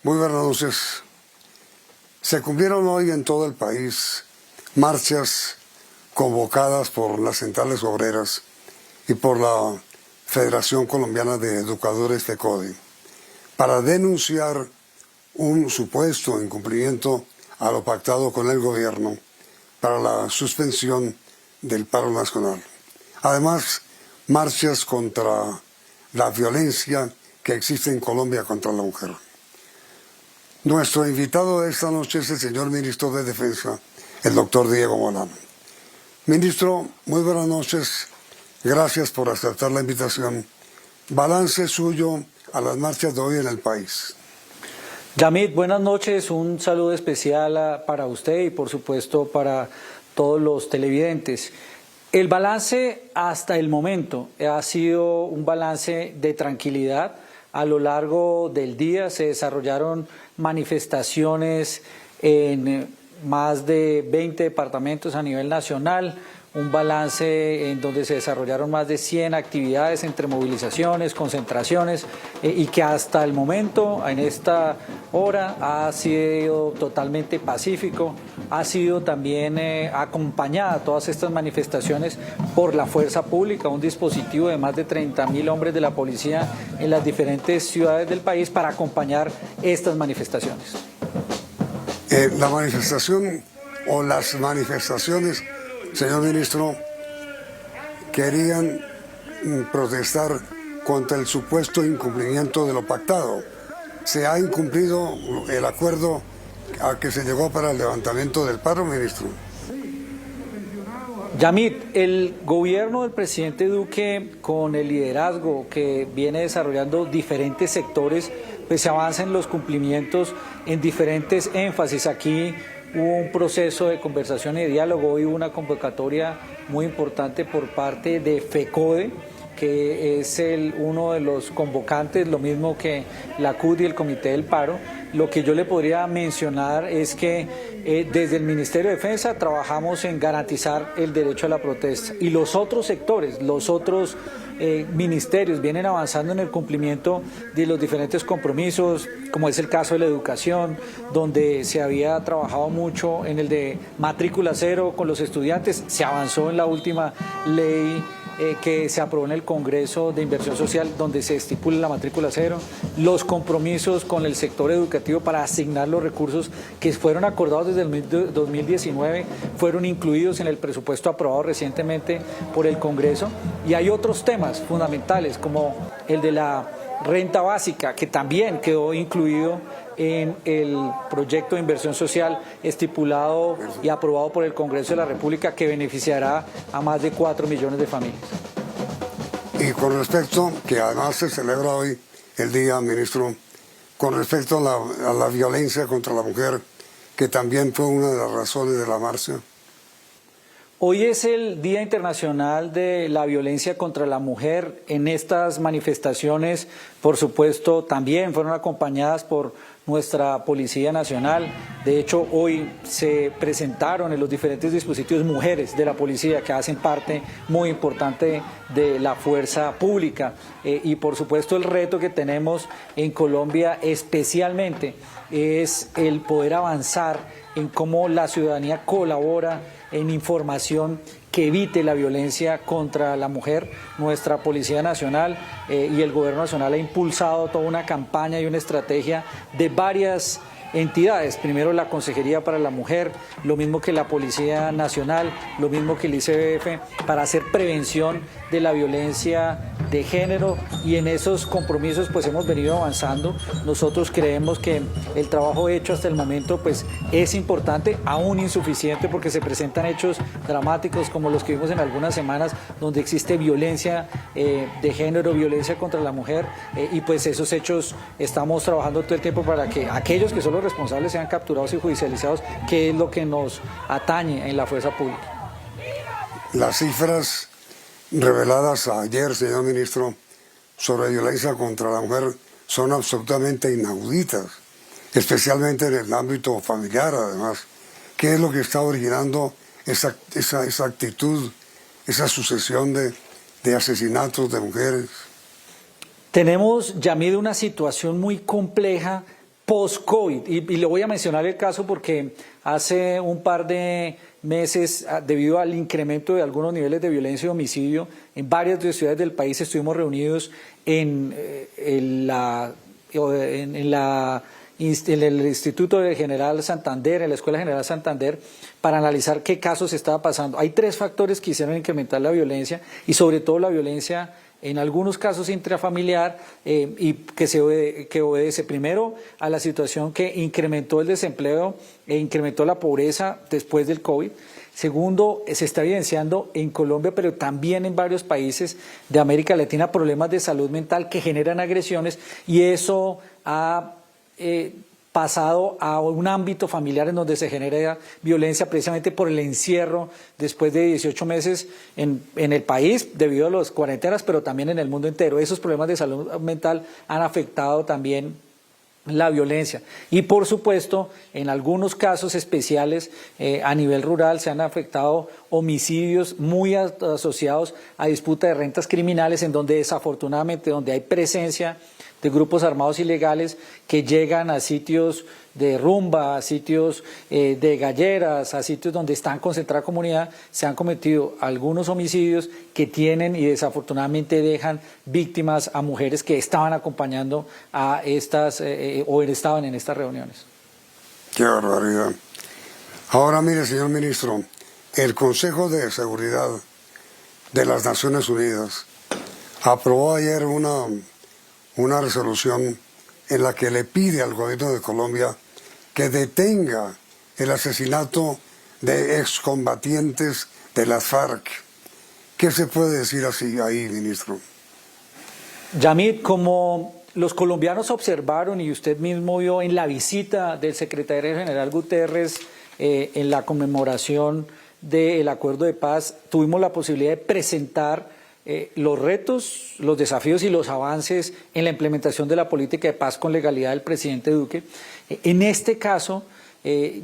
Muy buenas noches. Se cumplieron hoy en todo el país marchas convocadas por las centrales obreras y por la Federación Colombiana de Educadores FECODE para denunciar un supuesto incumplimiento a lo pactado con el gobierno para la suspensión del paro nacional. Además, marchas contra la violencia que existe en Colombia contra la mujer. Nuestro invitado de esta noche es el señor ministro de Defensa, el doctor Diego Molano. Ministro, muy buenas noches. Gracias por aceptar la invitación. Balance suyo a las marchas de hoy en el país. Yamit, buenas noches. Un saludo especial para usted y por supuesto para todos los televidentes. El balance hasta el momento ha sido un balance de tranquilidad. A lo largo del día se desarrollaron manifestaciones en más de 20 departamentos a nivel nacional, un balance en donde se desarrollaron más de 100 actividades entre movilizaciones, concentraciones y que hasta el momento, en esta hora, ha sido totalmente pacífico, ha sido también acompañada todas estas manifestaciones por la fuerza pública, un dispositivo de más de 30.000 hombres de la policía en las diferentes ciudades del país para acompañar estas manifestaciones. La manifestación o las manifestaciones, señor ministro, querían protestar contra el supuesto incumplimiento de lo pactado. ¿Se ha incumplido el acuerdo a que se llegó para el levantamiento del paro, ministro? Yamit, el gobierno del presidente Duque, con el liderazgo que viene desarrollando diferentes sectores, pues se avanza en los cumplimientos en diferentes énfasis. Aquí hubo un proceso de conversación y de diálogo, hoy hubo una convocatoria muy importante por parte de FECODE, que es uno de los convocantes, lo mismo que la CUT y el Comité del Paro. Lo que yo le podría mencionar es que desde el Ministerio de Defensa trabajamos en garantizar el derecho a la protesta y los otros sectores, los otros ministerios vienen avanzando en el cumplimiento de los diferentes compromisos, como es el caso de la educación, donde se había trabajado mucho en el de matrícula cero con los estudiantes, se avanzó en la última ley que se aprobó en el Congreso de Inversión Social, donde se estipula la matrícula cero, los compromisos con el sector educativo para asignar los recursos que fueron acordados desde el 2019, fueron incluidos en el presupuesto aprobado recientemente por el Congreso, y hay otros temas fundamentales como el de la renta básica, que también quedó incluido en el proyecto de inversión social estipulado y aprobado por el Congreso de la República, que beneficiará a más de 4 millones de familias. Y con respecto, que además se celebra hoy el día, ministro, con respecto a la violencia contra la mujer, que también fue una de las razones de la marcha. Hoy es el Día Internacional de la Violencia contra la Mujer. En estas manifestaciones, por supuesto, también fueron acompañadas por nuestra Policía Nacional. De hecho, hoy se presentaron en los diferentes dispositivos mujeres de la policía que hacen parte muy importante de la fuerza pública. Y por supuesto el reto que tenemos en Colombia especialmente es el poder avanzar en cómo la ciudadanía colabora en información que evite la violencia contra la mujer. Nuestra Policía Nacional y el Gobierno Nacional ha impulsado toda una campaña y una estrategia de varias entidades, primero la Consejería para la Mujer, lo mismo que la Policía Nacional, lo mismo que el ICBF, para hacer prevención de la violencia de género, y en esos compromisos pues hemos venido avanzando. Nosotros creemos que el trabajo hecho hasta el momento pues es importante, aún insuficiente, porque se presentan hechos dramáticos como los que vimos en algunas semanas, donde existe violencia de género, violencia contra la mujer, y pues esos hechos estamos trabajando todo el tiempo para que aquellos que son los responsables sean capturados y judicializados, que es lo que nos atañe en la fuerza pública. Las cifras reveladas ayer, señor ministro, sobre violencia contra la mujer son absolutamente inauditas, especialmente en el ámbito familiar, además. ¿Qué es lo que está originando esa actitud, esa sucesión de asesinatos de mujeres? Tenemos, Yamid, una situación muy compleja post-COVID. Y le voy a mencionar el caso porque hace un par de meses, debido al incremento de algunos niveles de violencia y homicidio, en varias de las ciudades del país estuvimos reunidos en el Instituto General Santander, en la Escuela General Santander, para analizar qué casos estaba pasando. Hay 3 factores que hicieron incrementar la violencia y sobre todo la violencia en algunos casos intrafamiliar y que obedece primero a la situación que incrementó el desempleo e incrementó la pobreza después del COVID. Segundo, se está evidenciando en Colombia, pero también en varios países de América Latina, problemas de salud mental que generan agresiones y eso ha pasado a un ámbito familiar en donde se genera violencia precisamente por el encierro después de 18 meses en el país debido a las cuarentenas, pero también en el mundo entero. Esos problemas de salud mental han afectado también la violencia y por supuesto en algunos casos especiales a nivel rural se han afectado homicidios muy asociados a disputa de rentas criminales en donde desafortunadamente donde hay presencia de grupos armados ilegales que llegan a sitios de rumba, a sitios de galleras, a sitios donde están concentrada comunidad, se han cometido algunos homicidios que tienen y desafortunadamente dejan víctimas a mujeres que estaban acompañando a estas o estaban en estas reuniones. Qué barbaridad. Ahora mire, señor ministro, el Consejo de Seguridad de las Naciones Unidas aprobó ayer una resolución en la que le pide al gobierno de Colombia que detenga el asesinato de excombatientes de las FARC. ¿Qué se puede decir así ahí, ministro? Yamid, como los colombianos observaron y usted mismo vio en la visita del secretario general Guterres en la conmemoración del acuerdo de paz, tuvimos la posibilidad de presentar los retos, los desafíos y los avances en la implementación de la política de paz con legalidad del presidente Duque. En este caso,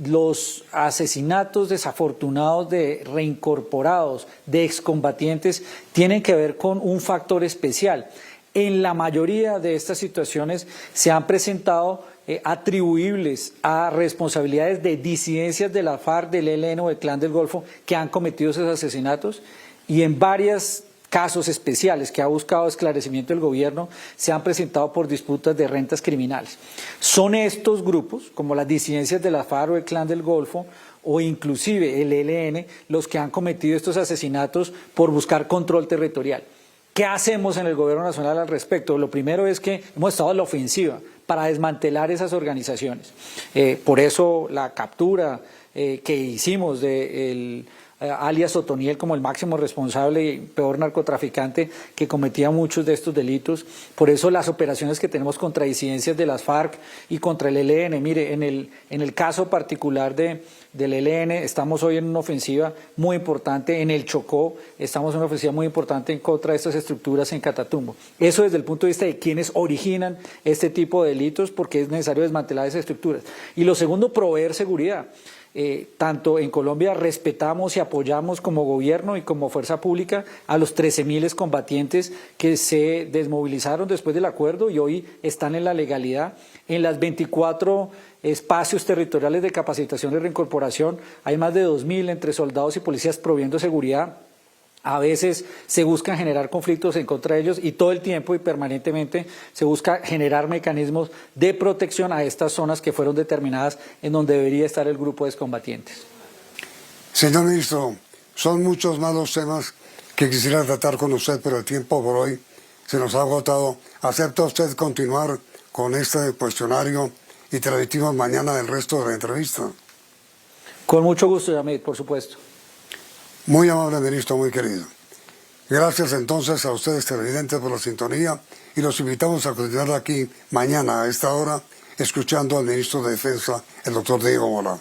los asesinatos desafortunados de reincorporados, de excombatientes, tienen que ver con un factor especial. En la mayoría de estas situaciones se han presentado atribuibles a responsabilidades de disidencias de la FARC, del ELN o del Clan del Golfo que han cometido esos asesinatos y en varios casos especiales que ha buscado esclarecimiento del gobierno se han presentado por disputas de rentas criminales. Son estos grupos, como las disidencias de la FARC o el Clan del Golfo, o inclusive el ELN, los que han cometido estos asesinatos por buscar control territorial. ¿Qué hacemos en el gobierno nacional al respecto? Lo primero es que hemos estado en la ofensiva para desmantelar esas organizaciones. Por eso la captura que hicimos del alias Otoniel como el máximo responsable y peor narcotraficante que cometía muchos de estos delitos. Por eso las operaciones que tenemos contra disidencias de las FARC y contra el ELN. Mire, en el caso particular del ELN estamos hoy en una ofensiva muy importante, en el Chocó estamos en una ofensiva muy importante en contra de estas estructuras en Catatumbo. Eso desde el punto de vista de quienes originan este tipo de delitos, porque es necesario desmantelar esas estructuras. Y lo segundo, proveer seguridad. Tanto en Colombia respetamos y apoyamos como gobierno y como fuerza pública a los 13.000 excombatientes que se desmovilizaron después del acuerdo y hoy están en la legalidad. En las 24 espacios territoriales de capacitación y reincorporación hay más de 2.000 entre soldados y policías proviendo seguridad. A veces se buscan generar conflictos en contra de ellos y todo el tiempo y permanentemente se busca generar mecanismos de protección a estas zonas que fueron determinadas en donde debería estar el grupo de excombatientes. Señor ministro, son muchos más los temas que quisiera tratar con usted, pero el tiempo por hoy se nos ha agotado. ¿Acepta usted continuar con este cuestionario y transmitimos mañana el resto de la entrevista? Con mucho gusto, Yamid, por supuesto. Muy amable ministro, muy querido. Gracias entonces a ustedes televidentes por la sintonía y los invitamos a continuar aquí mañana a esta hora escuchando al ministro de Defensa, el doctor Diego Mora.